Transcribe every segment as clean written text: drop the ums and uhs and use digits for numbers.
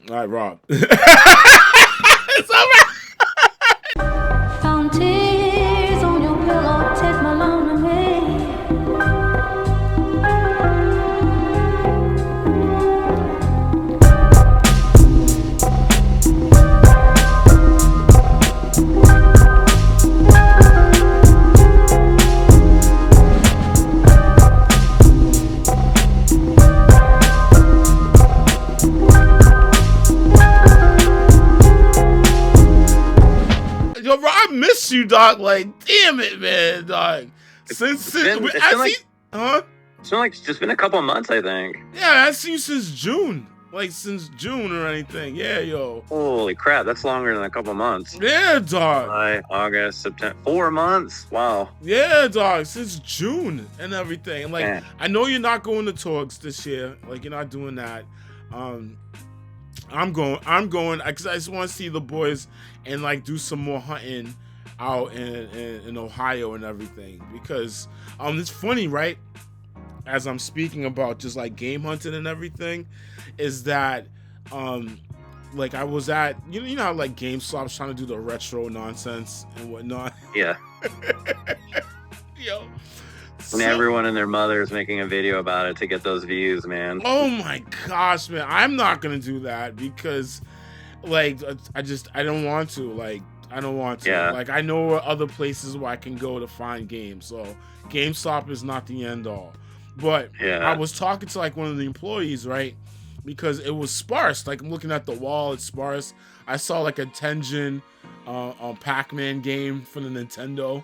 All right, Rob. It's over. Found tears on your pillow, take my love away. Yo, bro, I miss you, dog. Like, damn it, man, dog. Since huh? It's been a couple of months, I think. Yeah, I've seen you since June. Like, since June or anything. Yeah, yo. Holy crap, that's longer than a couple of months. Yeah, dog. July, August, September, 4 months. Wow. Yeah, dog. Since June and everything. Like, Man. I know you're not going to Torgs this year. Like, you're not doing that. I'm going because I just want to see the boys and like do some more hunting out in Ohio and everything, because it's funny, right? As I'm speaking about just like game hunting and everything, is that like I was at you know how like GameStop's trying to do the retro nonsense and whatnot. Yeah. Yo. And everyone and their mother is making a video about it to get those views, man. Oh my gosh, man. I'm not going to do that because, like, I don't want to. Like, I don't want to. Yeah. Like, I know other places where I can go to find games. So, GameStop is not the end all. But Yeah. I was talking to, like, one of the employees, right? Because it was sparse. Like, I'm looking at the wall. It's sparse. I saw, like, a Tengen Pac-Man game for the Nintendo.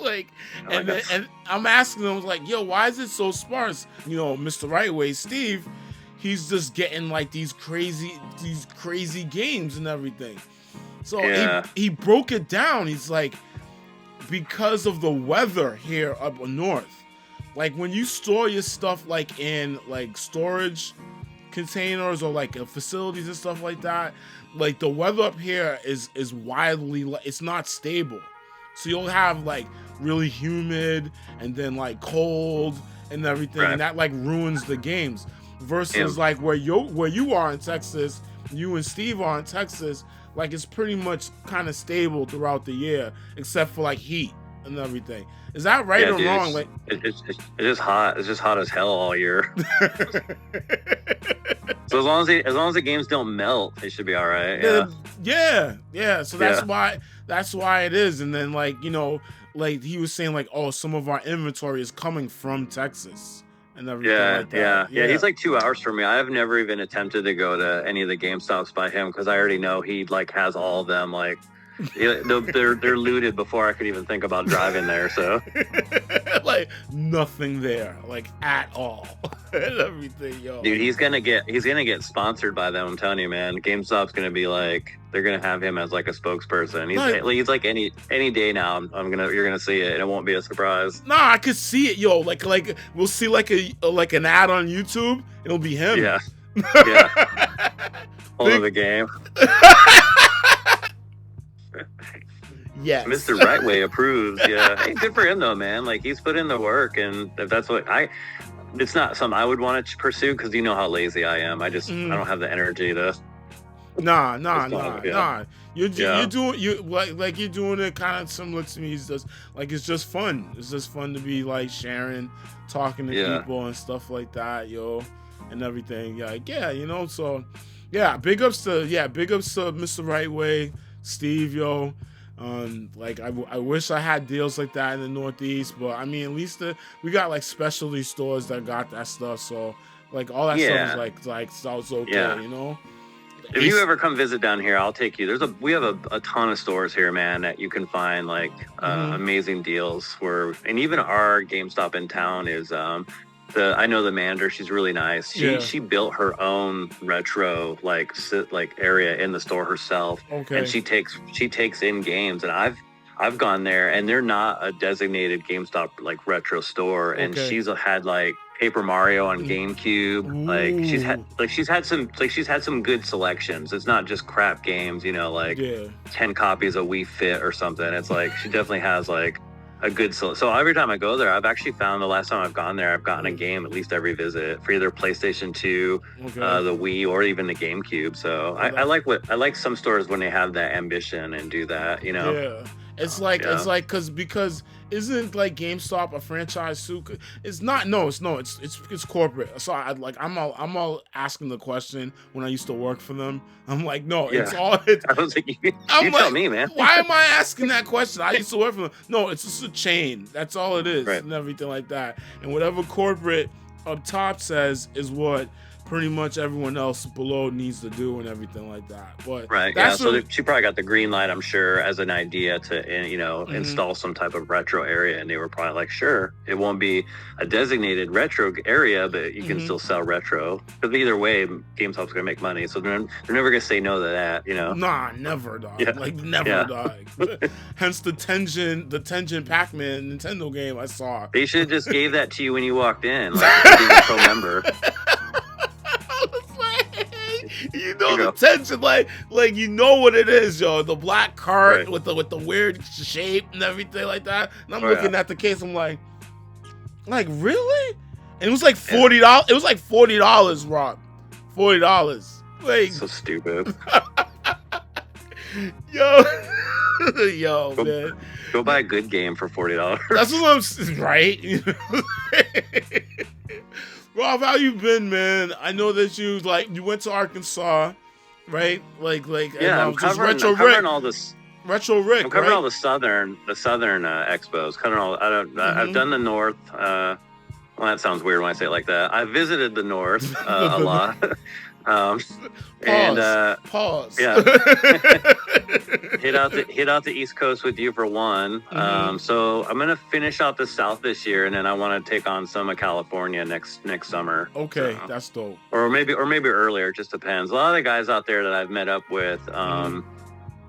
Like, and I'm asking them, like, yo, why is it so sparse? You know, Mr. Rightway, Steve, he's just getting like these crazy games and everything. So Yeah. he broke it down. He's like, because of the weather here up north, like when you store your stuff like in like storage containers or like facilities and stuff like that, like the weather up here is wildly, it's not stable. So you'll have like really humid and then like cold and everything, Right. and that like ruins the games. Versus like where you are in Texas, you and Steve are in Texas, like it's pretty much kind of stable throughout the year, except for like heat and everything. Is that right or dude, wrong? Like it's just hot. It's just hot as hell all year. So as long as the games don't melt, they should be all right. Yeah. So that's why it is. And then like, you know, like he was saying like, oh, some of our inventory is coming from Texas and everything like that. Yeah. He's like 2 hours from me. I have never even attempted to go to any of the GameStops by him because I already know he like has all of them. Like they're looted before I could even think about driving there. So like nothing there, like at all, and everything, yo. Dude, he's gonna get sponsored by them. I'm telling you, man. GameStop's gonna be like, they're gonna have him as like a spokesperson. He's like any day now. You're gonna see it, and it won't be a surprise. Nah, I could see it, yo. Like we'll see like an ad on YouTube. It'll be him. Yeah. All of the game. Yes. Mr. Rightway approves. Yeah. Hey, good for him though, man. Like he's put in the work, and if that's what it's not something I would want to pursue because you know how lazy I am. I just I don't have the energy to. Nah. You're doing it kind of similar to me. It's just like it's just fun. It's just fun to be like sharing, talking to people and stuff like that, yo, and everything. Yeah, you know. So yeah, big ups to Mr. Rightway, Steve, yo. Like I wish I had deals like that in the Northeast, but I mean at least we got like specialty stores that got that stuff, so like all that stuff is like sounds okay, you know. If you ever come visit down here, I'll take you. We have a ton of stores here, man, that you can find like amazing deals. And even our GameStop in town is I know the manager. She's really nice. She built her own retro like area in the store herself. Okay. And she takes in games, and I've gone there, and they're not a designated GameStop like retro store. And she's had like Paper Mario on GameCube. Ooh. She's had some good selections. It's not just crap games, you know, like 10 copies of Wii Fit or something. It's like she definitely has like a good so every time I go there, I've actually found the last time I've gone there, I've gotten a game at least every visit for either PlayStation 2, the Wii, or even the GameCube. So I like some stores when they have that ambition and do that, you know. Yeah. It's like because isn't like GameStop a franchise too? It's not. No, it's corporate. So I'm all asking the question when I used to work for them. I'm like, no, it's all. I was like, you tell me, man. Why am I asking that question? I used to work for them. No, it's just a chain. That's all it is, and everything like that. And whatever corporate up top says is what pretty much everyone else below needs to do and everything like that. But so she probably got the green light, I'm sure, as an idea to install some type of retro area, and they were probably like, sure, it won't be a designated retro area, but you can still sell retro. Because either way, GameStop's gonna make money, so they're never gonna say no to that, you know. Nah, never, dog. Like never, dog. Hence the Tengen Pac-Man Nintendo game I saw. They should have just gave that to you when you walked in, like being a pro member. You know the tension, like you know what it is, yo. The black cart with the weird shape and everything like that. And I'm looking at the case. I'm like really? And it was like $40. It was like $40, Rob. $40. Like so stupid. Yo, man. Go buy a good game for $40. That's what I'm saying, right? Rob, how you been, man? I know that you went to Arkansas, right? I'm covering all this Retro Rick. I'm covering all the southern expos. I've done the north. Well, that sounds weird when I say it like that. I visited the north a lot. Pause. Yeah. hit out the East Coast with you for one. So I'm gonna finish out the South this year, and then I want to take on some of California next summer. Okay, so. That's dope. Or maybe earlier. It just depends. A lot of the guys out there that I've met up with,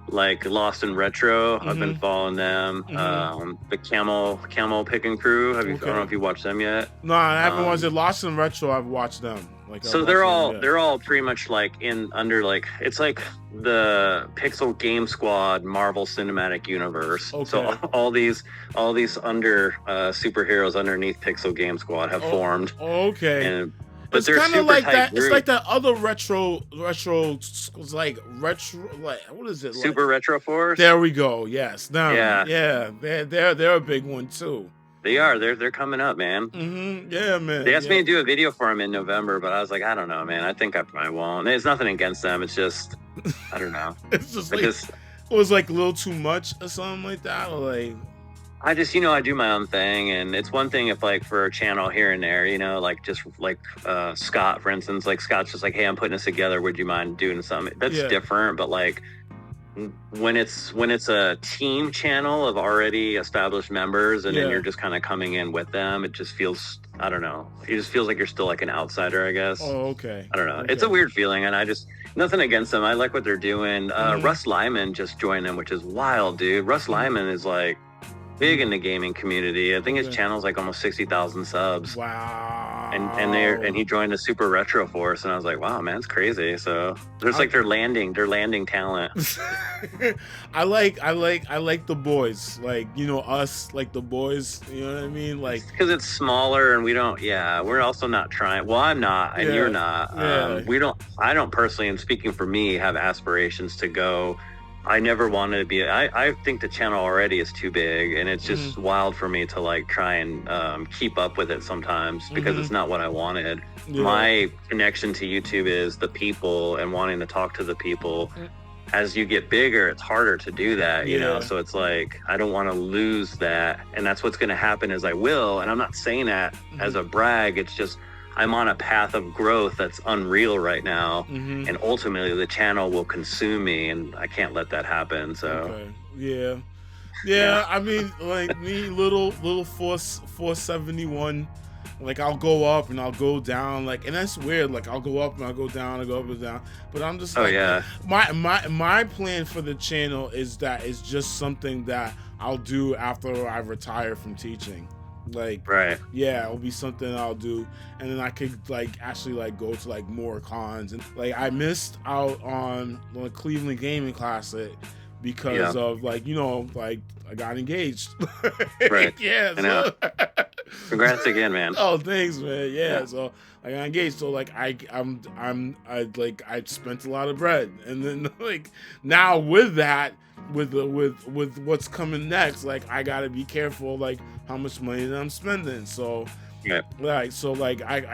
like Lost in Retro, I've been following them. The Camel Picking Crew. I don't know if you watched them yet. No, I haven't watched it. Lost in Retro, I've watched them. So they're all pretty much like it's like the Pixel Game Squad Marvel Cinematic Universe. Okay. So all these under superheroes underneath Pixel Game Squad have formed. Okay. But it's kind of like that. Group. It's like that other retro, what is it? Super Retro Force. There we go. Yes. Yeah. They're a big one too. They are. They're coming up, man. Yeah, man. They asked me to do a video for them in November, but I was like, I don't know, man. I think I probably won't. It's nothing against them. It's just, I don't know. It's just it was like a little too much or something like that, or like. I just, I do my own thing, and it's one thing if like for a channel here and there, like just like Scott, for instance, like Scott's just like, hey, I'm putting this together. Would you mind doing something? That's different, but like. When it's a team channel of already established members and then you're just kind of coming in with them, it just feels, I don't know. It just feels like you're still like an outsider, I guess. Oh, okay. I don't know. Okay. It's a weird feeling, and I just, nothing against them. I like what they're doing. Russ Lyman just joined them, which is wild, dude. Russ Lyman is like big in the gaming community. I think his channel's like almost 60,000 subs. Wow. And he joined the Super Retro Force, and I was like, wow, man, it's crazy. So there's like they're landing talent. I like the boys, like us, like the boys. You know what I mean? Like because it's smaller, and we don't. Yeah, we're also not trying. Well, I'm not, and you're not. I don't personally, and speaking for me, have aspirations to go. I never wanted to be. I think the channel already is too big, and it's just wild for me to like try and keep up with it sometimes because it's not what I wanted. Yeah. My connection to YouTube is the people and wanting to talk to the people. As you get bigger, it's harder to do that, you know? So it's like, I don't want to lose that. And that's what's going to happen is I will. And I'm not saying that as a brag. It's just, I'm on a path of growth that's unreal right now. And ultimately the channel will consume me, and I can't let that happen. So, yeah. I mean, like me, little 471, like I'll go up and I'll go down, like, and that's weird. Like I'll go up and I'll go down, I go up and down. But I'm just my plan for the channel is that it's just something that I'll do after I retire from teaching. Like, it'll be something I'll do, and then I could like actually like go to like more cons. And like I missed out on the Cleveland Gaming Classic because of like like I got engaged. Right. Yeah. I know. Congrats again, man. Oh, thanks, man. Yeah. So I got engaged. So like I spent a lot of bread, and then like now with that, with what's coming next, like I gotta be careful like how much money that I'm spending. So I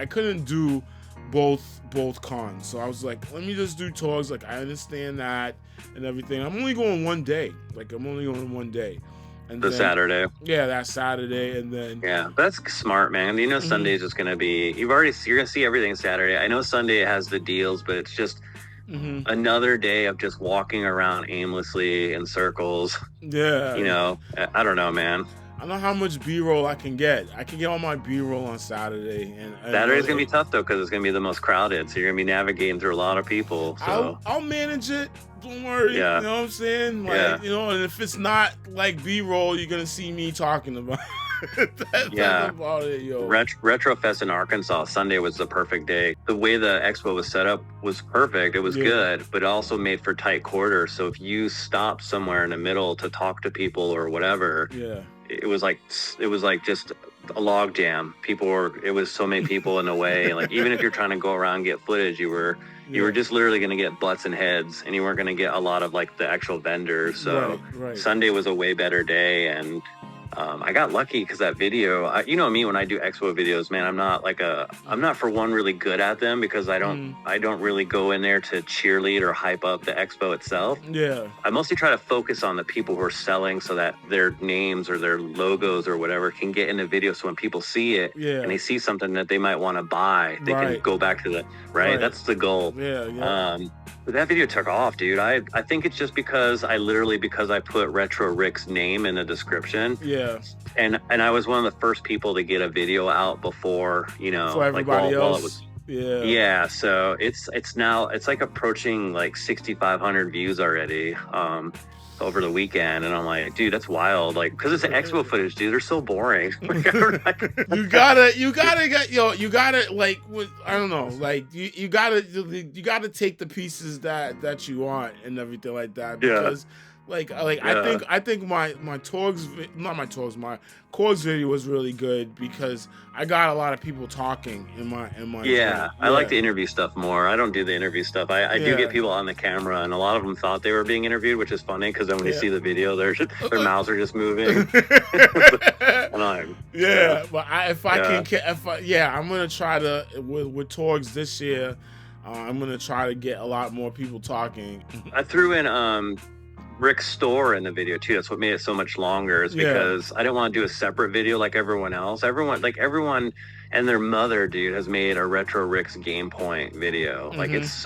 couldn't do both cons. So I was like, let me just do tours. Like I understand that and everything. I'm only going one day. And then, Saturday. Yeah, that Saturday, and then that's smart, man. You know, Sunday's just gonna be. You're gonna see everything Saturday. I know Sunday has the deals, but it's just another day of just walking around aimlessly in circles. Yeah, you know, I don't know, man. I don't know how much B-roll I can get. I can get all my B-roll on Saturday, and Saturday's gonna be tough though because it's gonna be the most crowded. So you're gonna be navigating through a lot of people. So I'll manage it. Don't worry. Yeah. You know what I'm saying? Like, you know, and if it's not like B-roll, you're gonna see me talking about it. That's about it, yo. Retrofest in Arkansas, Sunday was the perfect day. The way the expo was set up was perfect. It was good, but it also made for tight quarters. So if you stopped somewhere in the middle to talk to people or whatever, it was like just a log jam. It was so many people in the way. Like even if you're trying to go around and get footage, you were just literally going to get butts and heads, and you weren't going to get a lot of like the actual vendors. So Sunday was a way better day, and I got lucky because that video, you know me, when I do expo videos, man, I'm not for one really good at them because I don't really go in there to cheerlead or hype up the expo itself. Yeah. I mostly try to focus on the people who are selling so that their names or their logos or whatever can get in the video. So when people see it and they see something that they might want to buy, they can go back to that's the goal. But that video took off, dude. I think it's just because I put Retro Rick's name in the description. Yeah. And I was one of the first people to get a video out before, you know, for everybody else. While it was, yeah. So it's like approaching like 6,500 views already. Over the weekend, and I'm like, dude, that's wild. Like, because it's an expo footage, dude. They're so boring. you gotta like, I don't know, like you gotta take the pieces that you want and everything like that because. I think my Korg's video was really good because I got a lot of people talking in my I like the interview stuff more. I don't do the interview stuff. I do get people on the camera, and a lot of them thought they were being interviewed, which is funny because then when you see the video, their mouths are just moving. I'm gonna try to with Torgs this year. I'm gonna try to get a lot more people talking. I threw in Rick's store in the video too. That's what made it so much longer, is because I didn't want to do a separate video like everyone else. Everyone and their mother, dude, has made a Retro Rick's Game Point video. Like it's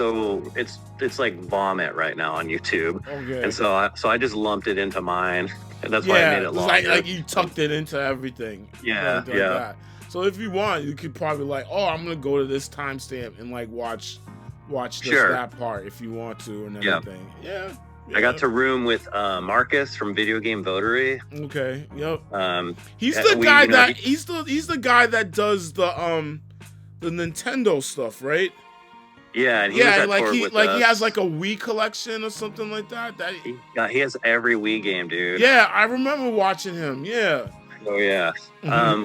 like vomit right now on YouTube. Okay. And so I just lumped it into mine, and that's why I made it longer. Like you tucked it into everything. Yeah. That. So if you want, you could probably like, I'm gonna go to this timestamp and like watch that part if you want to and everything. Yeah. I got to room with Marcus from Video Game Votery. Okay. Yep. He's the guy he's the guy that does the Nintendo stuff, right? Yeah, and he has like a Wii collection or something like that. He has every Wii game, dude. Yeah, I remember watching him. Yeah. Oh yeah.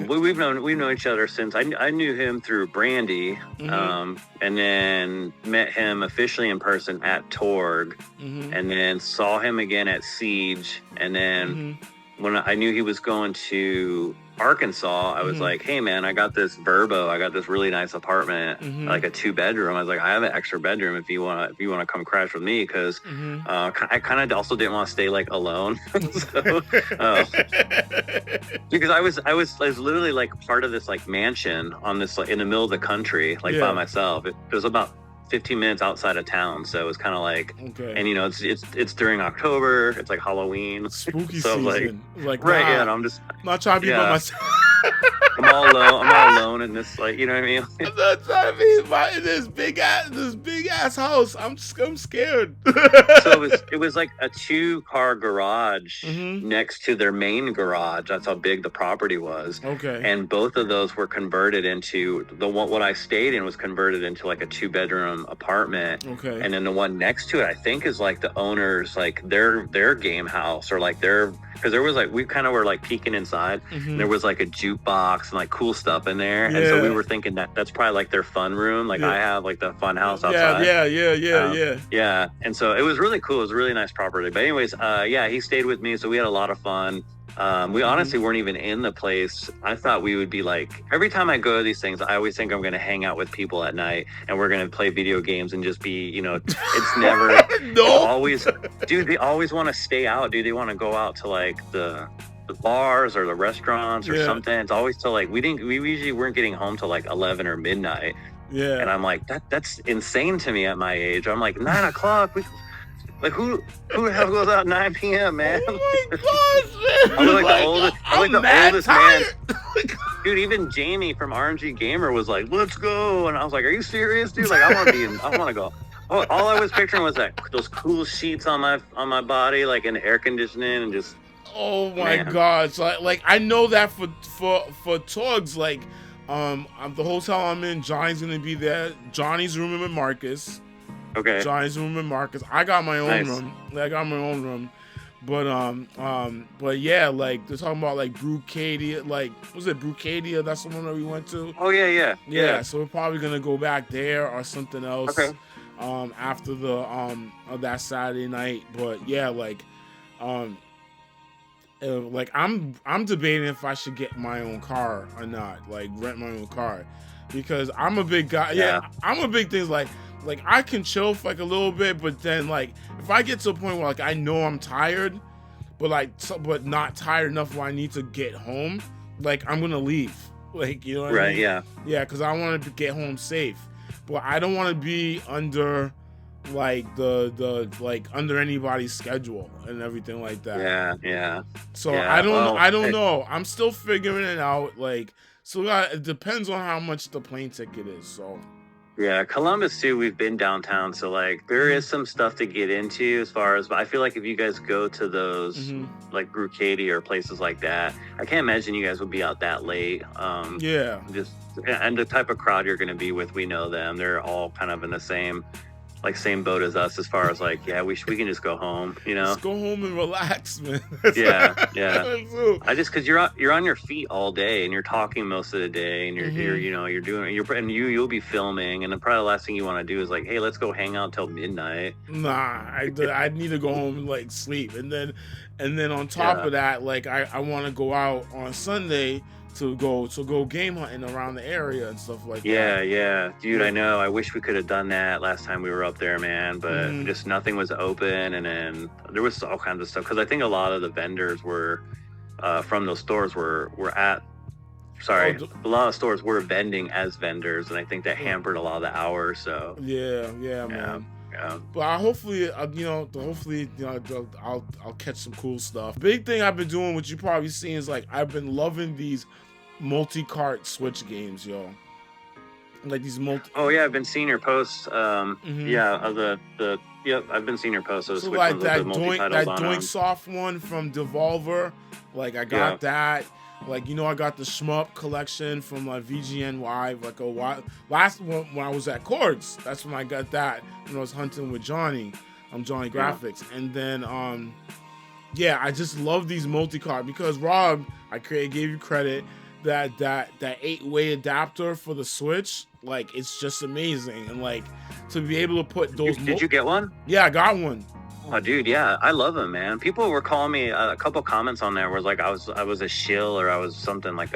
We've known each other since I knew him through Brandy, and then met him officially in person at Torg, and then saw him again at Siege, and then when I knew he was going to Arkansas, I was like, hey man, I got this really nice apartment, like a 2-bedroom. I was like, I have an extra bedroom if you want to come crash with me, because I kind of also didn't want to stay like alone. So, because I was literally like part of this like mansion on this like in the middle of the country, like by myself. It was about 15 minutes outside of town, so it was kind of like, and you know, it's during October, it's like Halloween, spooky so season. And I'm just not trying to be by myself. I'm all alone in this, like, you know what I mean? I'm not trying to be in this big ass house. I'm scared. So it was like a 2-car garage next to their main garage. That's how big the property was. Okay. And both of those were converted into what I stayed in was converted into like a 2-bedroom apartment. Okay. And then the one next to it, I think, is like the owner's like their game house, or like their because there was like, we kind of were like peeking inside, and there was like a jukebox and like cool stuff in there, and so we were thinking that's probably like their fun room, like I have like the fun house outside. Yeah, and so it was really cool. It was a really nice property. But anyways, he stayed with me, so we had a lot of fun. We honestly weren't even in the place. I thought we would be like, every time I go to these things, I always think I'm going to hang out with people at night and we're going to play video games and just be, it's never, it's always, dude, they always want to stay out, dude. They want to go out to like the bars or the restaurants or something. It's always till like, we usually weren't getting home till like 11 or midnight. Yeah. And I'm like, that's insane to me at my age. I'm like, 9 o'clock. Like who the hell goes out 9 p.m., man? Oh my gosh, man. I'm like the oldest man. Dude, even Jamie from RNG Gamer was like, let's go. And I was like, are you serious, dude? Like, I want to go. Oh, all I was picturing was like those cool sheets on my body, like in air conditioning and just. Oh my God. So like I know that for Togs, like the hotel I'm in, Johnny's gonna be there. Johnny's rooming with Marcus. Okay. Johnny's room and Marcus. I got my own room. But yeah, like they're talking about like Brucadia, like was it Brucadia? That's the one that we went to. Oh yeah. So we're probably gonna go back there or something else. Okay. After the that Saturday night. But yeah, like I'm debating if I should get my own car or not, like rent my own car, because I'm a big guy. Yeah, I'm a big thing like I can chill for like a little bit, but then like if I get to a point where like I know I'm tired, but not tired enough where I need to get home, like I'm gonna leave. Like, you know what I mean? Yeah, because I want to get home safe, but I don't want to be under like the like under anybody's schedule and everything like that. Yeah. So I don't know. I'm still figuring it out. Like, so it depends on how much the plane ticket is. So. Yeah, Columbus too, we've been downtown, so like there is some stuff to get into as far as, but I feel like if you guys go to those like Brucadia or places like that, I can't imagine you guys would be out that late. And the type of crowd you're going to be with, we know them. They're all kind of in the same boat as us as far as like, we can just go home, Just go home and relax, man. Yeah. I just, cause you're on your feet all day and you're talking most of the day and you'll be filming, and then probably the last thing you want to do is like, hey, let's go hang out till midnight. Nah, I need to go home and like sleep, and then on top of that, like I want to go out on Sunday to go game hunting around the area and stuff like that. Yeah. Dude, I know. I wish we could have done that last time we were up there, man. But just nothing was open. And then there was all kinds of stuff. Because I think a lot of the vendors were from those stores were at... Sorry. A lot of stores were vending as vendors. And I think that hampered a lot of the hours. So Yeah, man. Yeah. But hopefully, I'll catch some cool stuff. Big thing I've been doing, which you probably seen, is like I've been loving these multi-cart Switch games, yo. Like these Oh yeah, I've been seeing your posts. I've been seeing your posts. So like that Doink Soft one from Devolver, like I got that. Like, I got the Shmup collection from like VGNY, like a while. Last one when I was at Chords, that's when I got that when I was hunting with Johnny. Johnny Graphics. And then I just love these multi-cart because Rob, I gave you credit, that 8-way adapter for the Switch, like it's just amazing. And like to be able to put those Did you get one? Yeah, I got one. Oh, dude, yeah, I love them, man. People were calling me, a couple comments on there was like I was a shill, or I was something like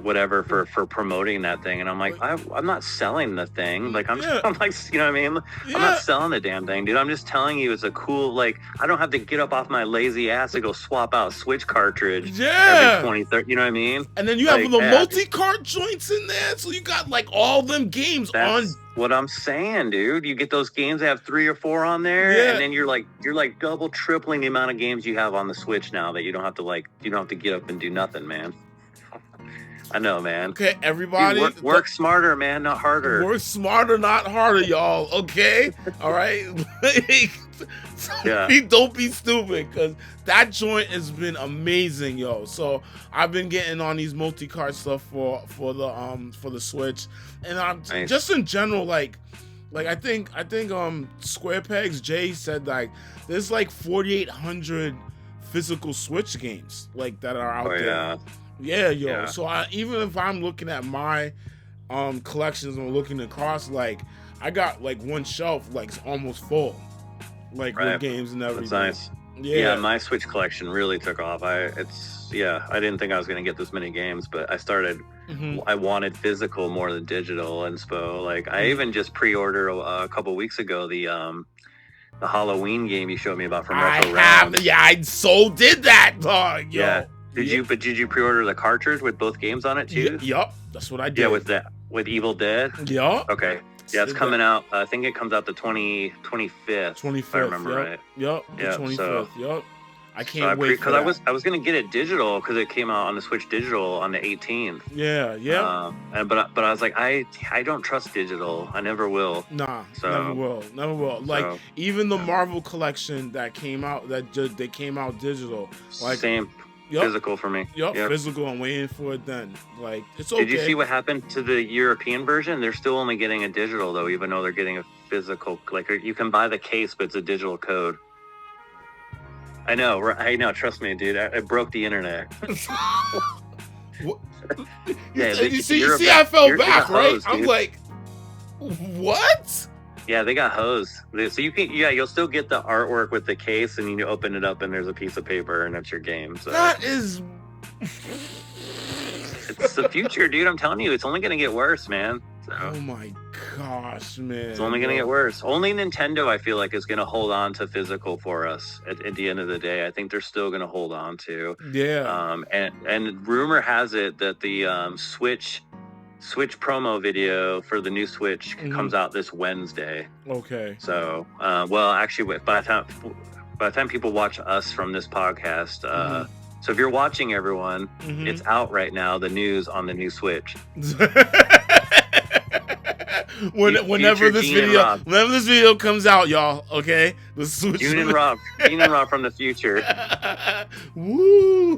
whatever for promoting that thing, and I'm like, I'm not selling the thing, like I'm like, you know what I mean? I'm not selling the damn thing, dude. I'm just telling you it's a cool, like I don't have to get up off my lazy ass to go swap out Switch cartridge every 20, 30, you know what I mean? And then you have the multi-cart joints in there, so you got like all them games on. What I'm saying, dude, you get those games that have 3 or 4 on there, and then you're like double, tripling the amount of games you have on the Switch now that you don't have to get up and do nothing, man. I know, man. Okay, everybody, dude, work smarter, man, not harder. Work smarter, not harder, y'all. Okay, all right. Don't be stupid, because that joint has been amazing, yo. So I've been getting on these multi-cart stuff for the Switch, and I'm just in general, like I think Square Pegs Jay said like there's like 4,800 physical Switch games like that are out there. Yeah. Yeah, yo. Yeah. So even if I'm looking at my collections and looking across, like I got like one shelf like it's almost full, like with games and everything. That's nice. Yeah, my Switch collection really took off. I didn't think I was gonna get this many games, but I started. I wanted physical more than digital, and so like I even just pre-ordered a couple weeks ago the Halloween game you showed me about from Retro Realms. Yeah, I so did that, dog. Yo. Yeah. Did you pre-order the cartridge with both games on it too? Yup, that's what I did. Yeah, with Evil Dead. Yup. Okay. Yeah, it's coming out. I think it comes out the 25th. 25th. If I remember right. Yup. Yeah. 25th. So, yup. I can't wait because I was gonna get it digital because it came out on the Switch digital on the 18th. Yeah. But I was like I don't trust digital. I never will. Nah. Never will. Like even the Marvel collection that came out they came out digital. Like same. Physical for me. Yep, physical. I'm waiting for it then. Like, it's okay. Did you see what happened to the European version? They're still only getting a digital, though, even though they're getting a physical. Like, you can buy the case, but it's a digital code. I know. Trust me, dude. I broke the internet. What? Yeah, you see, I fell back, right? I'm like, what? Yeah, they got hosed. So you'll still get the artwork with the case, and you open it up, and there's a piece of paper, and that's your game. So that is, it's the future, dude. I'm telling you, it's only gonna get worse, man. So, oh my gosh, man! It's only gonna get worse. Only Nintendo, I feel like, is gonna hold on to physical for us at the end of the day. I think they're still gonna hold on to. Yeah. And rumor has it that the Switch promo video for the new Switch comes out this Wednesday. Okay. So, actually, by the time people watch us from this podcast, so if you're watching, everyone, it's out right now. The news on the new Switch. Whenever this video comes out, y'all, okay? The Switch. June and Rob from the future. Woo!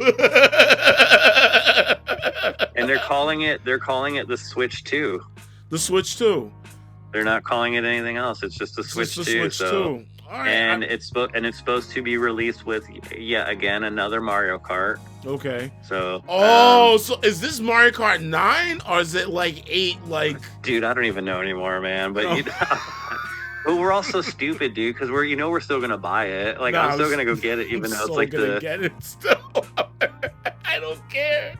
And they're calling it the Switch 2. The Switch 2. They're not calling it anything else. It's just the Switch 2. So, all right, and it's supposed to be released with yet again another Mario Kart. Okay. So. So is this Mario Kart 9 or is it like 8? Like. Dude, I don't even know anymore, man. But but we're all so stupid, dude, because we're still gonna buy it. Like I'm still gonna go get it, even though it's like get it still. I don't care.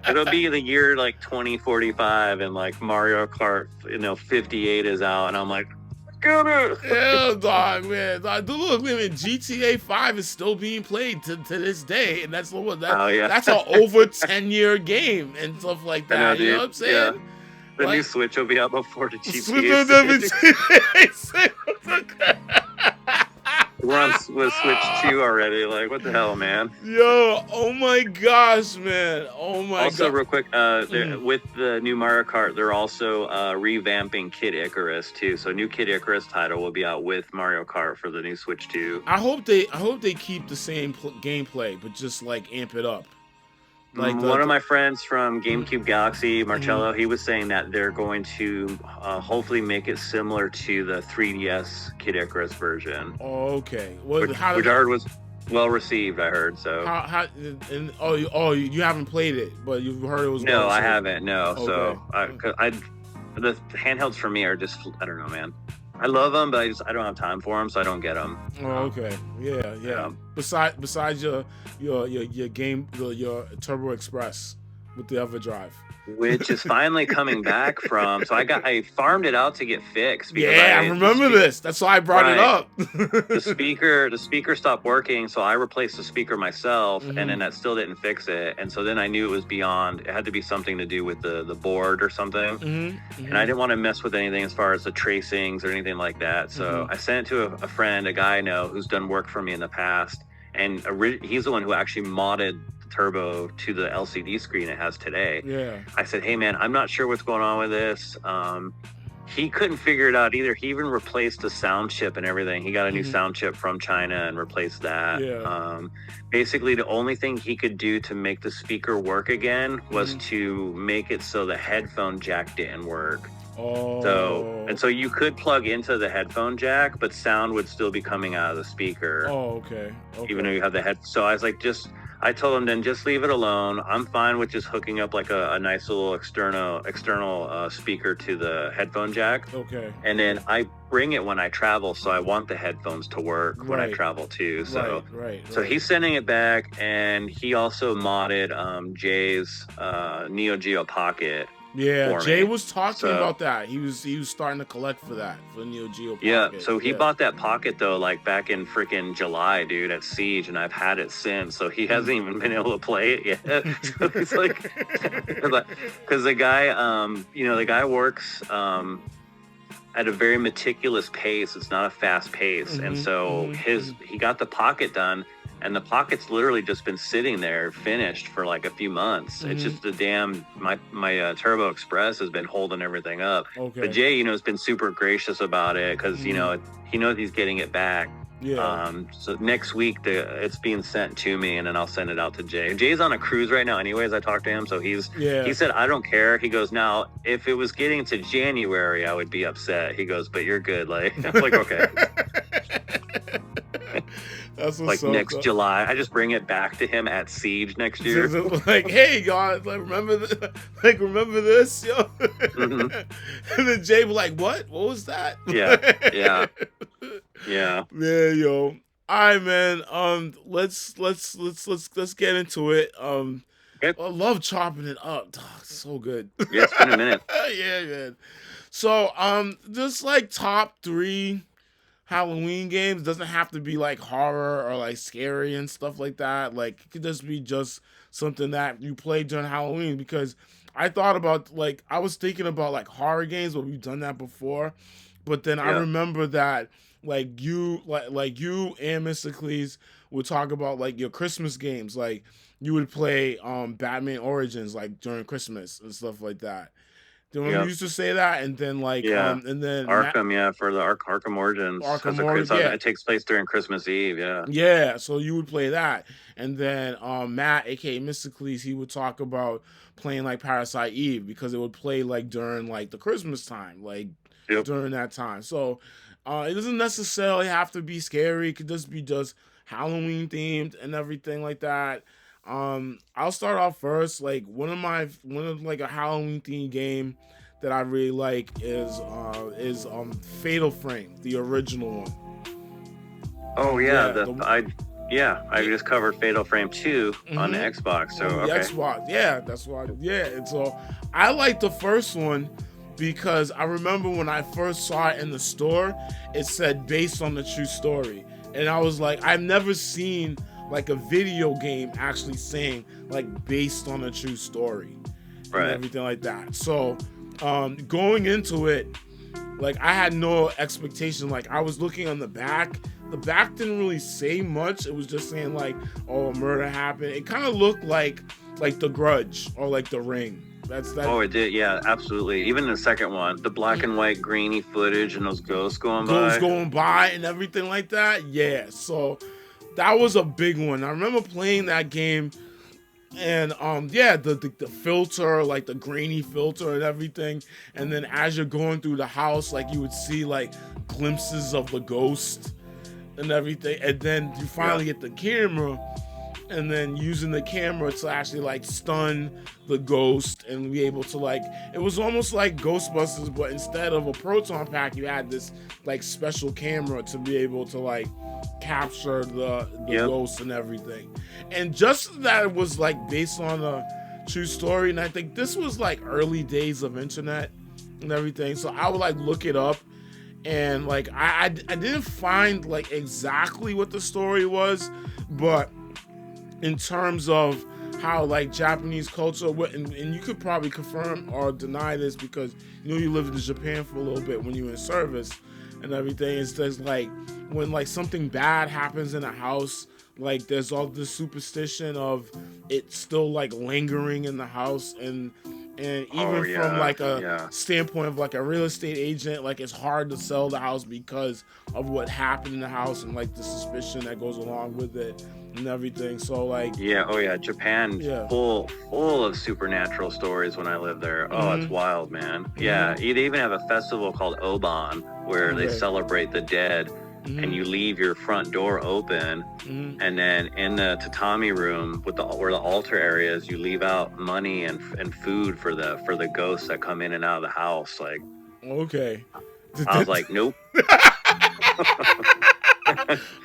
It'll be the year like 2045, and like Mario Kart, 58 is out, and I'm like, get it. Yeah, dog, man. Look, man, GTA 5 is still being played to this day, and that's that's an over 10-year game and stuff like that. I know, you know what I'm saying? Yeah. The new Switch will be out before the GTA. We're on with Switch 2 already. Like, what the hell, man? Yo, oh my gosh, man. Oh my god. Also, real quick, with the new Mario Kart, they're also revamping Kid Icarus too. So, new Kid Icarus title will be out with Mario Kart for the new Switch 2. I hope they keep the same gameplay, but just like amp it up. Like one of my friends from GameCube Galaxy, Marcello, he was saying that they're going to hopefully make it similar to the 3DS Kid Icarus version. Oh, okay. Which I heard was well receed. I heard so. You haven't played it, but you've heard it was. No, I haven't. No, okay. So the handhelds for me are just, I don't know, man. I love them, but I don't have time for them, so I don't get them. Oh, okay. Yeah. Besides your game, your Turbo Express with the Overdrive, which is finally coming back from. So I farmed it out to get fixed. Yeah, I remember this. That's why I brought it up. The speaker stopped working, so I replaced the speaker myself, and then that still didn't fix it. And so then I knew it was beyond. It had to be something to do with the board or something. And I didn't want to mess with anything as far as the tracings or anything like that. So I sent it to a friend, a guy I know who's done work for me in the past, and he's the one who actually modded turbo to the LCD screen it has today. Yeah. I said, hey man, I'm not sure what's going on with this. He couldn't figure it out either. He even replaced the sound chip and everything. He got a new sound chip from China and replaced that. Yeah. Basically, the only thing he could do to make the speaker work again was to make it so the headphone jack didn't work. So you could plug into the headphone jack, but sound would still be coming out of the speaker. Oh, okay. Even though you have the head. So I was like, I told him then just leave it alone. I'm fine with just hooking up like a nice little external speaker to the headphone jack. Okay. And then I bring it when I travel, so I want the headphones to work when I travel too. So so he's sending it back, and he also modded Jay's Neo Geo Pocket. Yeah, Jay was talking about that. He was starting to collect for that, for the Neo Geo Pocket. Yeah, so he bought that Pocket though, like back in freaking July, dude, at Siege, and I've had it since. So he hasn't even been able to play it yet. So it's like, because the guy, the guy works at a very meticulous pace. It's not a fast pace, and so he got the Pocket done. And the Pocket's literally just been sitting there finished for like a few months. It's just the damn, my Turbo Express has been holding everything up. Okay. But Jay, has been super gracious about it because, he knows he's getting it back. Yeah. So next week, it's being sent to me, and then I'll send it out to Jay. Jay's on a cruise right now anyways. I talked to him. So he said, I don't care. He goes, now, if it was getting to January, I would be upset. He goes, but you're good. Like, I'm like, okay. That's like next July, I just bring it back to him at Siege next year. Like, hey guys, remember this, yo. And then Jay was like, "What? What was that?" Yeah. Yeah, yo. All right, man. Let's get into it. Okay. I love chopping it up. Oh, it's so good. Yeah, it's been a minute. Yeah, man. So, just like top 3 Halloween games. Doesn't have to be like horror or like scary and stuff like that. Like, it could just be just something that you play during Halloween, because I thought about, like, I was thinking about like horror games, but we've done that before. But then I remember that like you and Mr. Cleese would talk about like your Christmas games. Like, you would play Batman Origins like during Christmas and stuff like that. You used to say that, and then and then Arkham, for the Arkham Origins, it takes place during Christmas Eve, yeah. So you would play that, and then Matt, aka Mr. Cleese, he would talk about playing like Parasite Eve, because it would play like during like the Christmas time, like during that time. So it doesn't necessarily have to be scary; it could just be Halloween themed and everything like that. I'll start off first. Like one of a Halloween themed game that I really like is Fatal Frame, the original one. Oh yeah, I just covered Fatal Frame 2 on the Xbox. So okay. Xbox, yeah, that's why. Yeah, and so I like the first one because I remember when I first saw it in the store, it said based on the true story, and I was like, I've never seen like a video game actually saying like based on a true story, and everything like that. So going into it, like I had no expectation. Like I was looking on the back. The back didn't really say much. It was just saying like, oh, a murder happened. It kind of looked like The Grudge or like The Ring. That's that. Oh, it did. Yeah, absolutely. Even the second one, the black and white grainy footage and those ghosts going by and everything like that. Yeah. So that was a big one. I remember playing that game, and the filter, like the grainy filter and everything. And then as you're going through the house, like you would see like glimpses of the ghost and everything. And then you finally get the camera, and then using the camera to actually like stun the ghost and be able to like, it was almost like Ghostbusters, but instead of a proton pack, you had this like special camera to be able to like capture the ghost and everything. And just that it was like based on a true story. And I think this was like early days of internet and everything. So I would like look it up, and like I didn't find like exactly what the story was, but in terms of how like Japanese culture, and you could probably confirm or deny this because you lived in Japan for a little bit when you were in service and everything. It's just like when like something bad happens in a house, like there's all this superstition of it still like lingering in the house, and And even from like a standpoint of like a real estate agent, like it's hard to sell the house because of what happened in the house and like the suspicion that goes along with it and everything. So like Japan full of supernatural stories when I lived there. Oh, it's wild, man. Yeah, they even have a festival called Oban where they celebrate the dead. And you leave your front door open, and then in the tatami room where the altar area is, you leave out money and food for the ghosts that come in and out of the house. Like, okay, I was like, nope.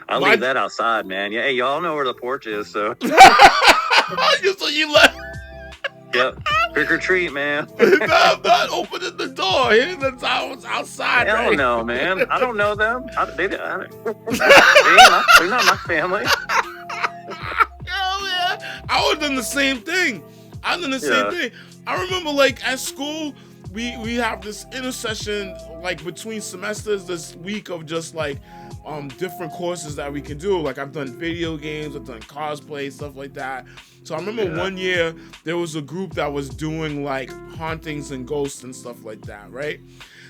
I'll leave that outside, man. Yeah, hey, y'all know where the porch is, so. So you left. Yep. Trick or treat, man. I'm not opening the door. The house outside. Hell right? No, man. I don't know them. They're not my family. Hell yeah. I would have done the same thing. I remember like at school, we have this intercession like between semesters this week of just like different courses that we can do. Like I've done video games, I've done cosplay, stuff like that. So I remember one year there was a group that was doing like hauntings and ghosts and stuff like that, right?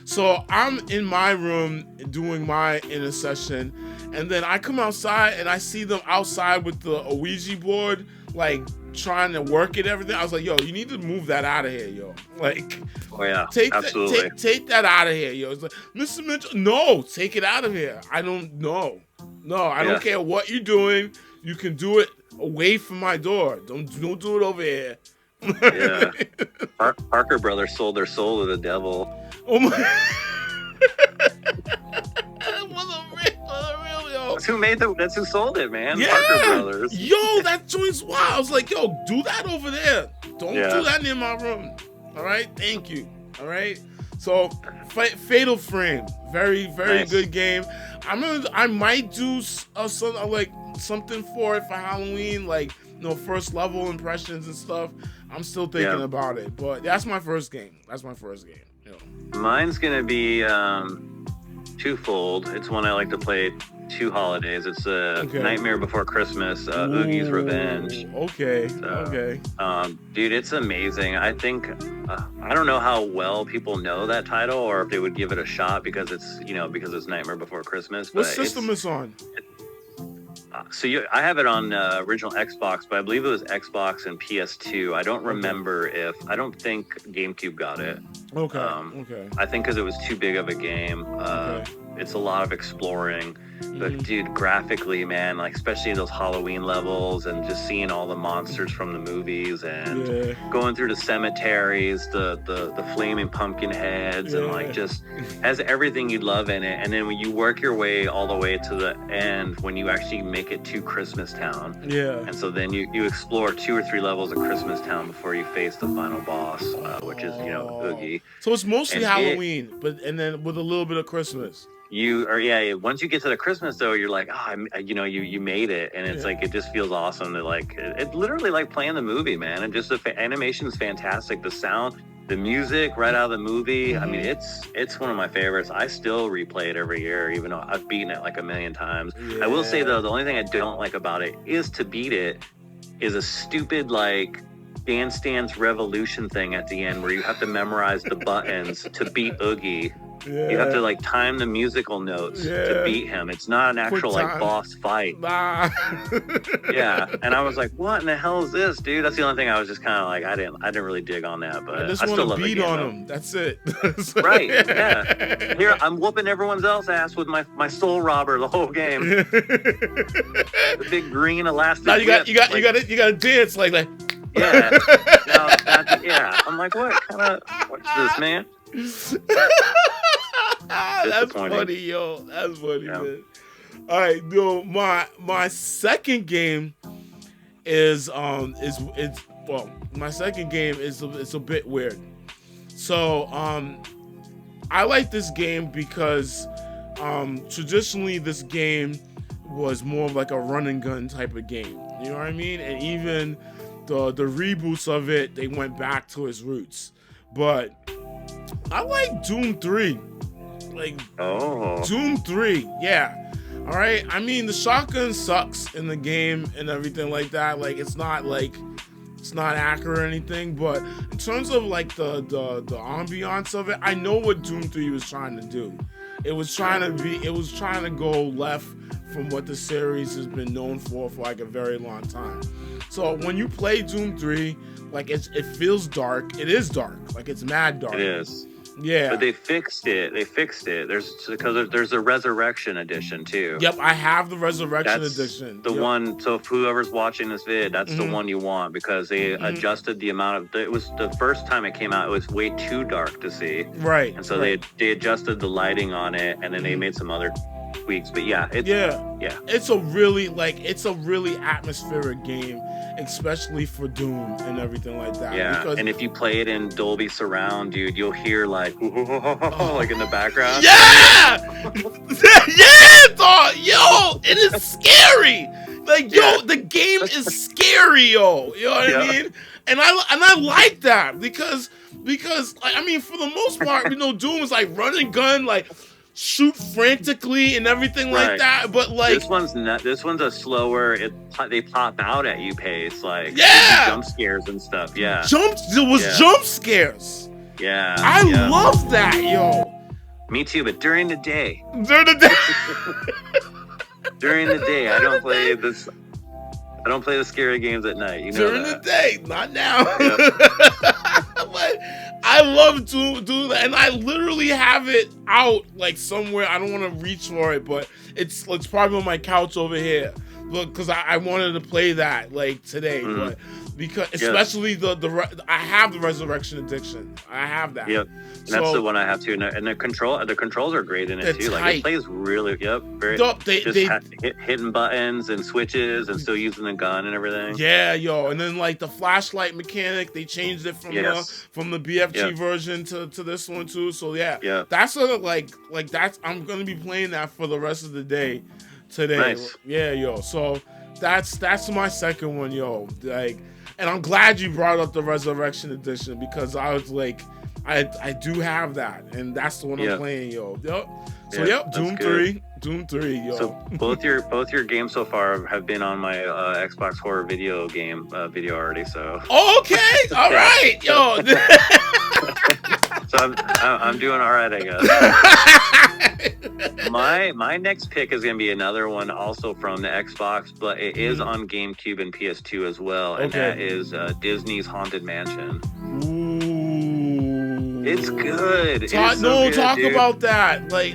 So I'm in my room doing my intercession, and then I come outside and I see them outside with the Ouija board, like trying to work it, everything. I was like, yo, you need to move that out of here, yo. Like, take that out of here, yo. It's like, Mr. Mitchell, no, take it out of here. I don't know. No, I don't care what you're doing. You can do it away from my door. Don't do it over here. Yeah. Parker Brothers sold their soul to the devil. Oh my. Yo. That's who sold it, man. Yeah. Parker Brothers. Yo, that joint's wild. I was like, yo, do that over there. Don't do that near my room. All right? Thank you. All right? So, Fatal Frame. Very, very good game. I might do something for it for Halloween, like, you know, first level impressions and stuff. I'm still thinking about it. But that's my first game. You know. Mine's going to be twofold. It's one I like to play 2 holidays. It's Nightmare Before Christmas, Oogie's Revenge. Okay. Dude, it's amazing. I think I don't know how well people know that title, or if they would give it a shot because it's Nightmare Before Christmas. But what system is on? I have it on original Xbox, but I believe it was Xbox and PS2. I don't remember I don't think GameCube got it. Okay. I think because it was too big of a game. It's a lot of exploring. But dude, graphically, man, like especially those Halloween levels and just seeing all the monsters from the movies and going through the cemeteries, the flaming pumpkin heads, and like just has everything you'd love in it. And then when you work your way all the way to the end, when you actually make it to Christmas Town, and so then you explore 2 or 3 levels of Christmas Town before you face the final boss, which is Oogie. So it's mostly Halloween, and then with a little bit of Christmas. Once you get to the Christmas though, you're like, you made it, and it's like it just feels awesome to like it's literally like playing the movie, man. And just the animation is fantastic, the sound, the music right out of the movie. I mean, it's one of my favorites. I still replay it every year, even though I've beaten it like a million times. I will say though, the only thing I don't like about it is to beat it is a stupid like Dance Dance Revolution thing at the end where you have to memorize the buttons to beat Oogie. You have to like time the musical notes to beat him. It's not an actual like boss fight. Nah. And I was like, what in the hell is this, dude? That's the only thing I was just kind of like, I didn't really dig on that, but I still love the game. On him. That's it. Right? Yeah. Here I'm whooping everyone's else ass with my soul robber the whole game. The big green elastic. Now you got to dance like that. I'm like, what's this, man? That's funny, yo. That's funny, man. All right, my second game is my second game is a bit weird. So I like this game because traditionally this game was more of like a run and gun type of game. You know what I mean? And even the reboots of it, they went back to its roots. But I like Doom 3. Doom 3, yeah. All right. I mean, the shotgun sucks in the game and everything like that. Like, it's not like It's not accurate or anything, but in terms of like the ambiance of it, I know what Doom 3 was trying to do. It was trying to go left from what the series has been known for like a very long time. So when you play Doom 3, like it feels dark. It is dark. Like it's mad dark. It is. Yeah. But they fixed it. There's a Resurrection edition too. Yep, I have the Resurrection edition. The one. So if whoever's watching this vid, that's the one you want, because they adjusted the amount of. It was the first time it came out. It was way too dark to see. Right. And so they adjusted the lighting on it, and then they made some other tweaks. But yeah, it's a really atmospheric game, especially for Doom and everything like that. Yeah, because, and if you play it in Dolby Surround, dude, you'll hear like like in the background. Yeah, yeah, dog. Yo, it is scary. Like, the game is scary, yo. You know what I mean? And I like that because like, I mean, for the most part, Doom is like run and gun, like shoot frantically and everything like that. But like this one's a slower. They pop out at you pace, like jump scares and stuff. Yeah, there was jump scares. Yeah, I love that, yo. Me too, but during the day. During the day. During the day, I don't play this. I don't play the scary games at night. You know during the day, not now. But I love to do that, and I literally have it out like somewhere. I don't want to reach for it, but it's probably on my couch over here. Look, because I wanted to play that like today, but because especially I have the Resurrection Edition. I have that. Yep, and that's the one I have too. And the controls are great in it too. Like it plays really very. Hitting buttons and switches and still using the gun and everything. Yeah, yo, and then like the flashlight mechanic, they changed it from the BFG version to this one too. So that's like that's I'm gonna be playing that for the rest of the day today. Nice. Yeah, yo. So that's my second one, yo. Like, and I'm glad you brought up the Resurrection Edition because I was like, I do have that, and that's the one I'm playing, yo. Yep. So Doom 3, yo. So both your games so far have been on my Xbox horror video game video already. So. Okay. All right, yo. So I'm doing all right, I guess. My next pick is gonna be another one also from the Xbox, but it is on GameCube and PS2 as well, and that is Disney's Haunted Mansion. Ooh. It's good. Talk about that. Like.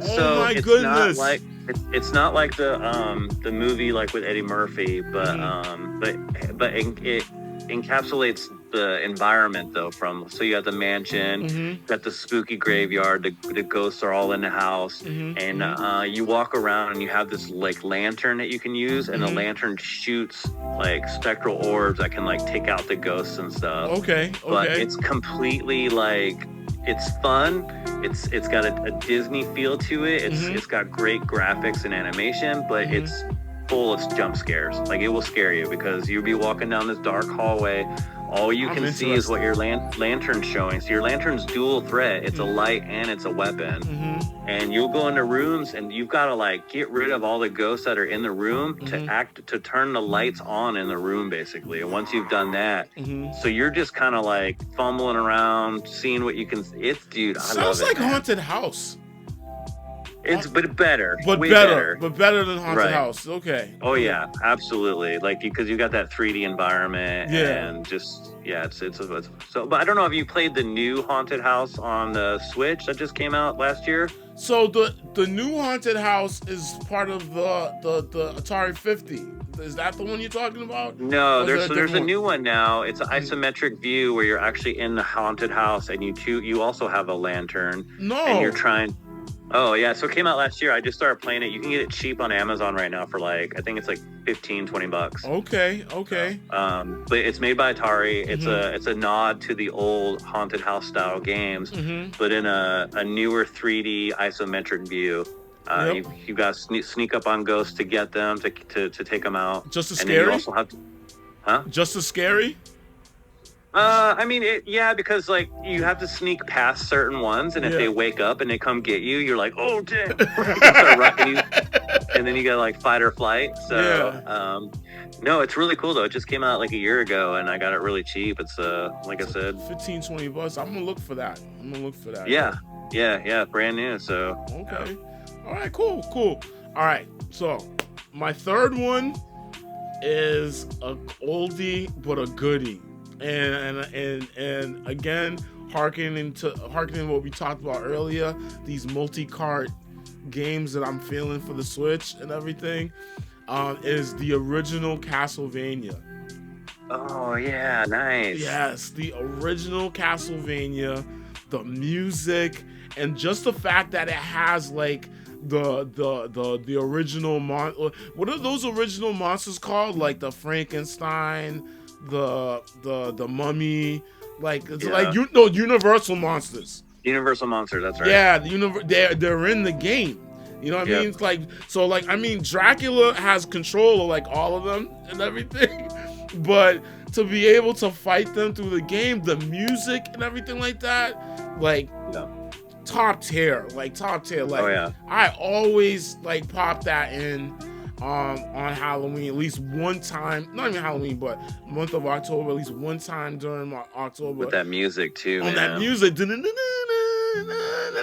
So my it's goodness. It's not like the movie like with Eddie Murphy, but it encapsulates the environment though. So you got the mansion, you got the spooky graveyard, the ghosts are all in the house, and you walk around and you have this like lantern that you can use, and the lantern shoots like spectral orbs that can like take out the ghosts and stuff. Okay. But it's completely like, it's fun. It's got a Disney feel to it. It's got great graphics and animation, but it's full of jump scares. Like, it will scare you because you'll be walking down this dark hallway. All you can see is what your lantern's showing. So your lantern's dual threat. It's a light and it's a weapon. And you'll go into rooms and you've got to like get rid of all the ghosts that are in the room to turn the lights on in the room, basically. And once you've done that, so you're just kind of like fumbling around, seeing what you can. Dude, I love it. Sounds like Haunted House. But better. But better than Haunted House. Okay. Oh yeah, absolutely. Like, because you got that 3D environment and just it's so. But I don't know if you played the new Haunted House on the Switch that just came out last year. So the new Haunted House is part of the Atari 50. Is that the one you're talking about? No, there's a new one now. It's an isometric view where you're actually in the haunted house, and you also have a lantern. No. And you're trying. Oh, yeah. So it came out last year. I just started playing it. You can get it cheap on Amazon right now for like, I think it's like $15-20. Okay. But it's made by Atari. It's a nod to the old haunted house style games, but in a newer 3D isometric view. You got to sneak up on ghosts to get them, to take them out. Just as scary? You also have to, Just as scary? I mean, because like you have to sneak past certain ones, and if they wake up and they come get you, you're like, oh damn, you start running, and then you got like fight or flight. So, no, it's really cool though. It just came out like a year ago, and I got it really cheap. It's like I said, $15-$20. I'm gonna look for that. Yeah, brand new. So okay, all right, cool. All right, so my third one is a oldie but a goodie. And again, harkening what we talked about earlier, these multi-cart games that I'm feeling for the Switch and everything, is the original Castlevania. Oh yeah, nice. Yes, the original Castlevania, the music, and just the fact that it has like the original what are those original monsters called? Like the Frankenstein, the mummy, like it's like Universal monsters. Universal monsters, that's right. Yeah, they're in the game. You know what I mean? It's like, so like, I mean, Dracula has control of like all of them and everything, but to be able to fight them through the game, the music and everything like that, like top tier. Like, I always like pop that in on Halloween at least one time, not even Halloween, but month of October, at least one time during my October. With that music too, on man. that music.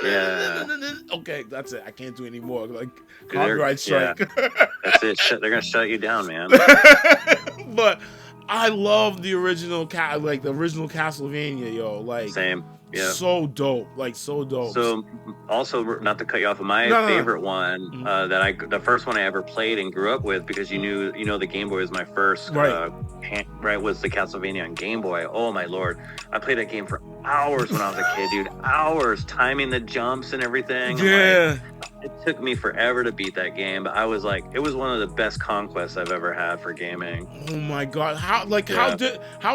Yeah. Okay, that's it. I can't do any more. Like, copyright strike. Yeah. That's it. They're gonna shut you down, man. But I love the original Castlevania, yo. Like, same. Yeah. So dope. Like, so dope. So, also, not to cut you off, my favorite one, the first one I ever played and grew up with, because you know, the Game Boy was my first, was the Castlevania on Game Boy. Oh my lord. I played that game for hours when I was a kid, dude. Hours, timing the jumps and everything. Yeah. It took me forever to beat that game, but I was like, it was one of the best conquests I've ever had for gaming. Oh my god, how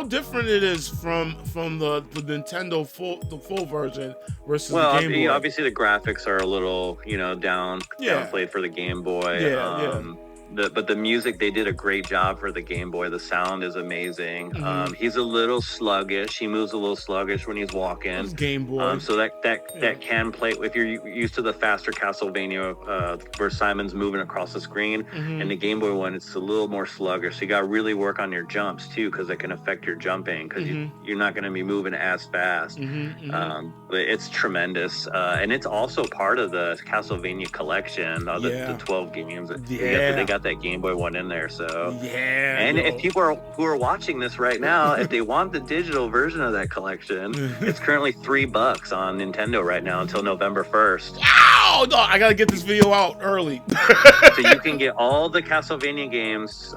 different it is from the Nintendo full version versus the Game Boy. Obviously the graphics are a little, downplayed for the Game Boy. But the music, they did a great job for the Game Boy. The sound is amazing. He's a little sluggish. He moves a little sluggish when he's walking. It's Game Boy. So that can play if you're used to the faster Castlevania, where Simon's moving across the screen. And the Game Boy one, it's a little more sluggish. So you got to really work on your jumps too, because it can affect your jumping, because you're not going to be moving as fast. But it's tremendous, and it's also part of the Castlevania collection, the 12 games. They got that Game Boy one in there. So if people who are watching this right now, if they want the digital version of that collection, it's currently $3 on Nintendo right now until November 1st. Wow! No, I gotta get this video out early. So you can get all the Castlevania games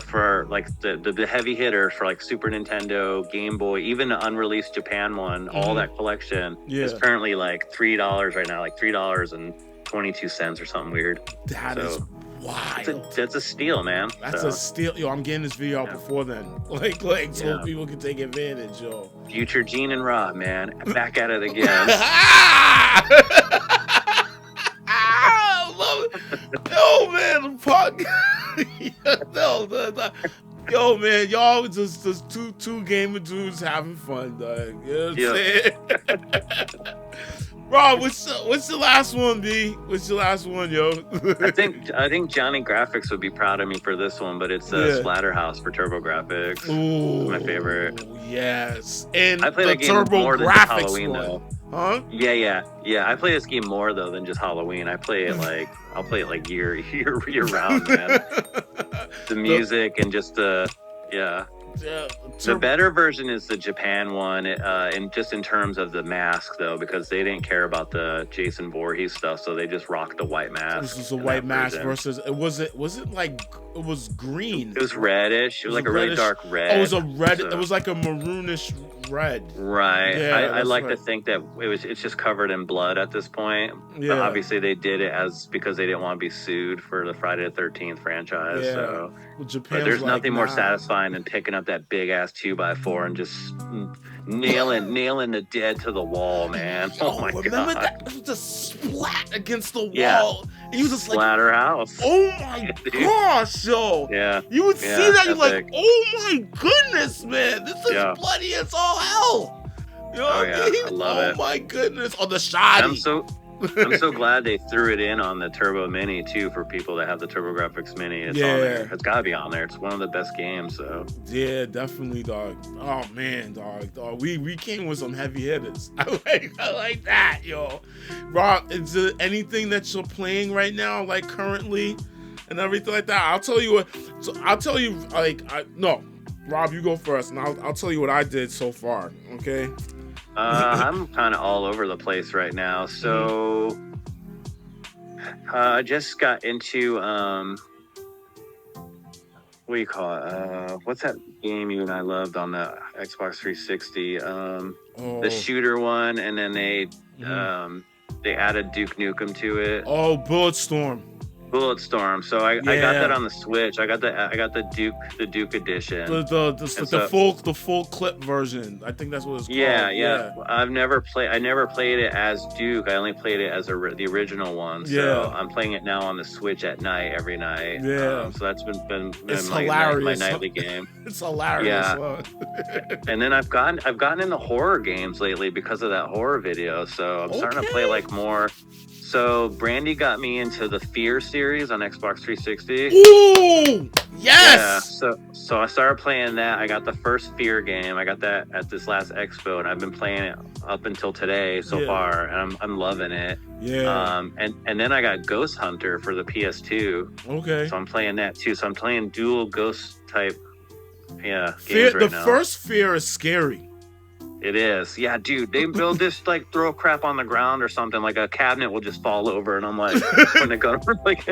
for like the heavy hitters for like Super Nintendo, Game Boy, even the unreleased Japan one. All that collection is currently like $3 right now, like $3.22 or something weird. That is wild. That's a steal, man. That's a steal. Yo, I'm getting this video out before then. So people can take advantage, yo. Future Gene and Rob, man. Back at it again. I love it. Yo, man, yo, man, y'all just two gamer dudes having fun, dog. You know what I'm saying? Rob, what's the last one, B? What's the last one, yo? I think Johnny Graphics would be proud of me for this one, but it's Splatterhouse for TurboGrafx. Ooh, my favorite. Yes, and I play the game more than just Halloween though. Huh? Yeah. I play this game more though than just Halloween. I play it I'll play it like year round, man. The music and just the the better version is the Japan one, and just in terms of the mask though, because they didn't care about the Jason Voorhees stuff, so they just rocked the white mask. This was a white mask versus was it like it was green? It was reddish. It was like a really dark red. Oh, it was a red. It was like a maroonish red. Right. Yeah, I like to think that it's just covered in blood at this point. Yeah. But obviously they did it because they didn't want to be sued for the Friday the 13th franchise. Yeah. So, well, there's nothing more satisfying than picking up out that big ass 2x4 and just nailing the dead to the wall, man. Oh my remember god! That? It was just splat against the wall. Yeah. And you was just like, Splatterhouse. oh my gosh, yo. Yeah. You would see that, you're epic. like, oh my goodness, man. This is bloody as all hell. You know what I mean? I love it. Oh my goodness. Oh, the shoddy. I'm so glad they threw it in on the Turbo Mini too for people that have the TurboGrafx Mini. It's on there. It's gotta be on there. It's one of the best games. So yeah, definitely, dog. Oh man, dog. We came with some heavy hitters. I like that, yo. Rob, is there anything that you're playing right now, like currently, and everything like that? I'll tell you what. So I'll tell you, no, Rob, you go first, and I'll tell you what I did so far. Okay. I'm kind of all over the place right now. So I just got into what do you call it? What's that game you and I loved on the Xbox 360? The shooter one, and then they added Duke Nukem to it. Oh, Bulletstorm. So I got that on the Switch. I got the Duke edition. The full clip version. I think that's what it's called. Yeah. I never played it as Duke. I only played it as the original one. So I'm playing it now on the Switch at night every night. Yeah. So that's been hilarious. my nightly game. It's hilarious. Yeah. And then I've gotten into horror games lately because of that horror video. So I'm starting to play like more. So Brandy got me into the Fear series on Xbox 360. Ooh, yes. Yeah, so I started playing that. I got the first Fear game. I got that at this last expo, and I've been playing it up until today so far, and I'm loving it. Yeah. And then I got Ghost Hunter for the PS2. Okay. So I'm playing that too. So I'm playing dual ghost type games Fear, right the now. first Fear is scary. It is. Yeah, dude, they'll just like throw crap on the ground or something. Like a cabinet will just fall over, and I'm like, when it goes like,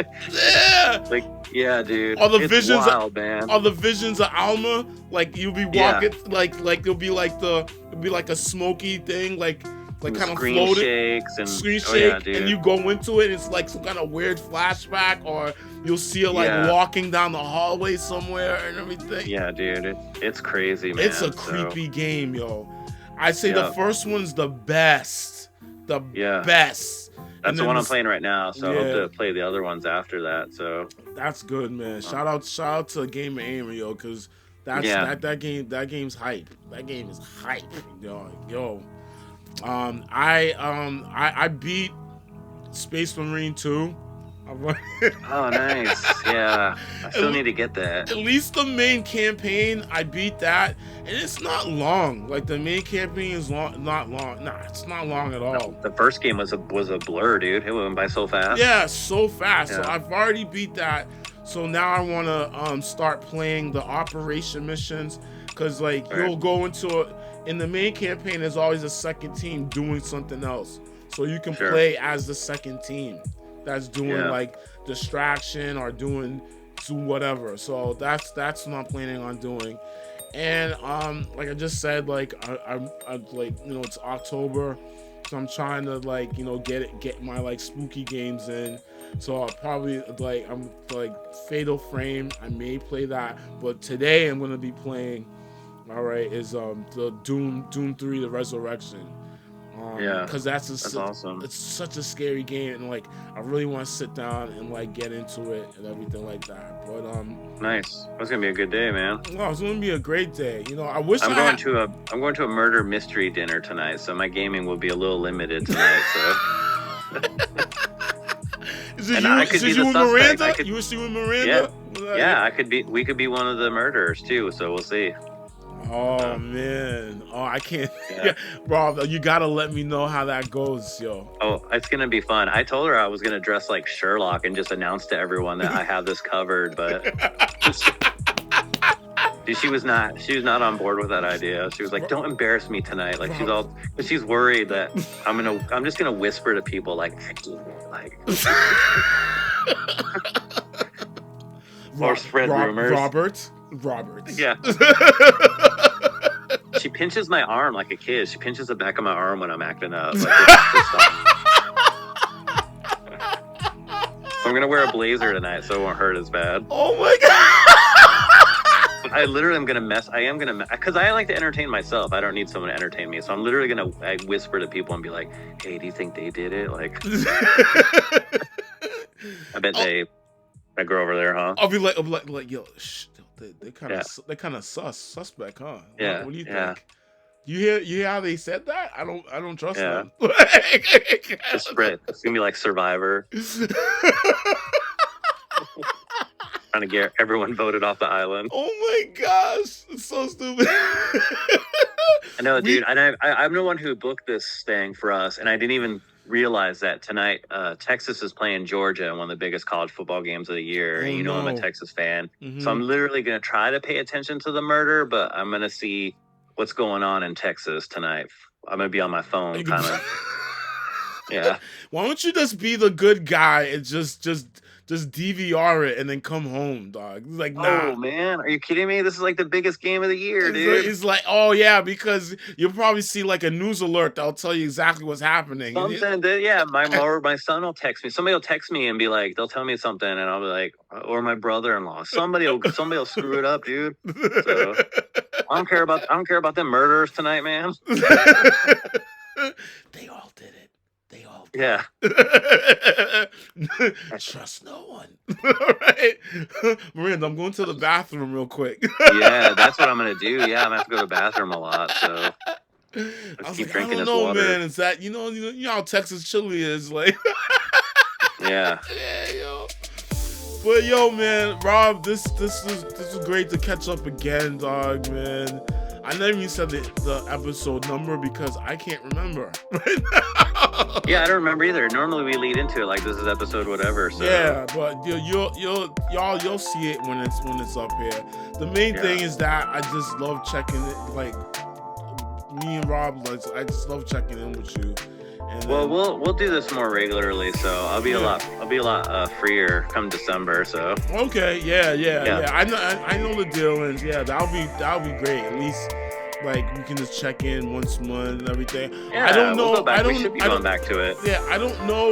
yeah, dude. All the it's visions, wild, man. All the visions of Alma, like you'll be walking, like it'll be like a smoky thing, like kind of floating, shakes and screen shake, and you go into it. It's like some kind of weird flashback, or you'll see it like walking down the hallway somewhere and everything. Yeah, dude, it's crazy, man. It's a creepy game, yo. I say the first one's the best. The best. That's the one I'm playing right now, so I hope to play the other ones after that. So that's good, man. Shout out to Gamer Aim, yo, because that game's hype. That game is hype, yo. I beat Space Marine 2. Oh, nice. Yeah. I still need to get that. At least the main campaign, I beat that. And it's not long. Like, the main campaign is not long. Nah, it's not long at all. The first game was a blur, dude. It went by so fast. Yeah, so fast. Yeah. So I've already beat that. So now I want to start playing the operation missions. Because, like, you'll go into it. In the main campaign, there's always a second team doing something else. So you can play as the second team that's doing like distraction or doing whatever. So that's what I'm planning on doing. And like I just said, like I'm like, it's October, so I'm trying to like get my like spooky games in. So I'll probably I'm Fatal Frame. I may play that, but today I'm gonna be playing. All right, is the Doom 3: The Resurrection. Because that's awesome. It's such a scary game, and like I really want to sit down and like get into it and everything like that. But nice. It's gonna be a good day, man. Well, it's gonna be a great day. I wish I'm going to a murder mystery dinner tonight, so my gaming will be a little limited tonight. So. Is it you and Miranda? You wish you and Miranda? Yeah, we could be one of the murderers too. So we'll see. Oh man! Oh, I can't. Yeah. Bro, you gotta let me know how that goes, yo. Oh, it's gonna be fun. I told her I was gonna dress like Sherlock and just announce to everyone that I have this covered, but she was not on board with that idea. She was like, "Don't embarrass me tonight." Like she's worried that I'm just gonna whisper to people like or spread rumors. Robert. Yeah. She pinches my arm like a kid. She pinches the back of my arm when I'm acting up. Like, so I'm gonna wear a blazer tonight so it won't hurt as bad. Oh my I literally am gonna because I like to entertain myself. I don't need someone to entertain me, so I'm literally gonna whisper to people and be like, "Hey, do you think they did it?" Like, I bet that girl over there, huh? I'll be like, yo, shh, they kind of suspect, huh? Yeah. What do you think? You hear how they said that? I don't trust them. Just spread. It's gonna be like Survivor. Trying to get everyone voted off the island. Oh my gosh, it's so stupid. I know, dude. I'm the one who booked this thing for us, and I didn't even realize that tonight Texas is playing Georgia in one of the biggest college football games of the year. And I'm a Texas fan, so I'm literally gonna try to pay attention to the murder, but I'm gonna see what's going on in Texas tonight. I'm gonna be on my phone, kind of. Yeah. Why don't you just be the good guy and just DVR it and then come home, dog? It's like, nah. Oh man, are you kidding me? This is like the biggest game of the year, dude. It's like, oh yeah, because you'll probably see like a news alert that'll tell you exactly what's happening. Something, my son will text me. Somebody will text me and be like, they'll tell me something, and I'll be like, or my brother-in-law. Somebody will screw it up, dude. So I don't care about them murderers tonight, man. They all did it. Yeah. Trust no one. All right. Miranda, I'm going to the bathroom real quick. Yeah, that's what I'm going to do. Yeah, I'm going to have to go to the bathroom a lot, so I don't know, water. Man. It's that, you know how Texas chili is, like. Yeah. Yeah, yo. But yo, man, Rob, this was great to catch up again, dog, man. I never even said the episode number because I can't remember right now. Yeah, I don't remember either. Normally we lead into it like this is episode whatever. So. Yeah, but you'll see it when it's up here. The main thing is that I just love checking it. Like me and Rob, I just love checking in with you. And we'll do this more regularly, so I'll be a lot freer come December. So okay, yeah. I know the deal, and that'll be great. At least like we can just check in once a month and everything. Yeah, I don't know. We should be going back to it. Yeah, I don't know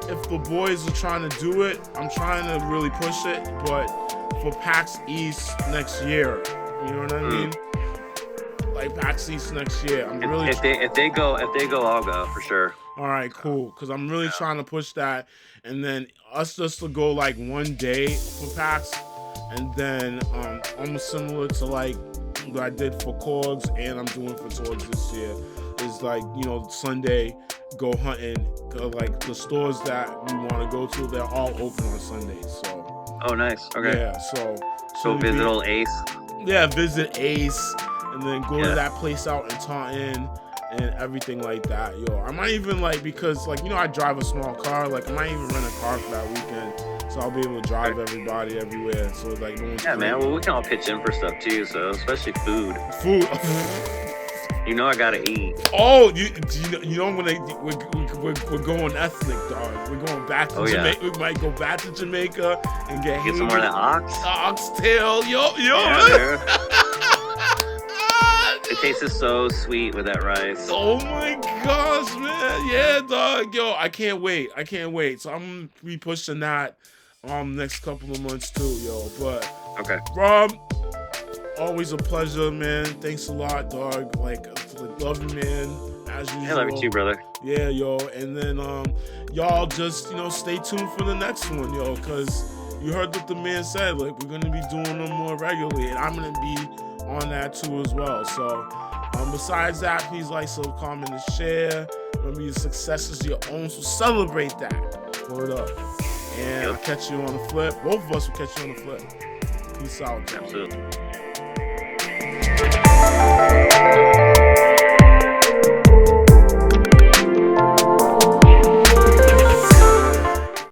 if the boys are trying to do it. I'm trying to really push it, but for PAX East next year, you know what I mean? Like PAX East next year. I'm really if they go, I'll go for sure. All right, cool. Because I'm really trying to push that. And then us just to go like one day for PAX. And then almost similar to like what I did for Corgs and I'm doing for Torgs this year is like, Sunday go hunting. Like the stores that we want to go to, they're all open on Sundays. So. Oh, nice. Okay. Yeah, so visit old Ace. Yeah, visit Ace. And then go to that place out in Taunton. And everything like that, yo. I might even because I drive a small car. Like I might even rent a car for that weekend, so I'll be able to drive everybody everywhere. So no one's man. Well, we can all pitch in for stuff too. So especially food. I gotta eat. Oh, we're going ethnic, dog. We're going back to Jamaica. We might go back to Jamaica and get some more of that oxtail, yo. Yeah, it tastes so sweet with that rice. Oh my gosh, man. Yeah, dog. Yo, I can't wait. So I'm going to be pushing that next couple of months too, yo. But okay. Rob, always a pleasure, man. Thanks a lot, dog. Love you, man. As usual. I love you too, brother. Yeah, yo. And then y'all just, stay tuned for the next one, yo, because you heard what the man said. We're going to be doing them more regularly, and I'm going to be on that too as well. So besides that, please subscribe, comment, and share. Remember, your success is your own, so celebrate that. Word up. And I'll catch you on the flip. Both of us will catch you on the flip. Peace out. Absolutely.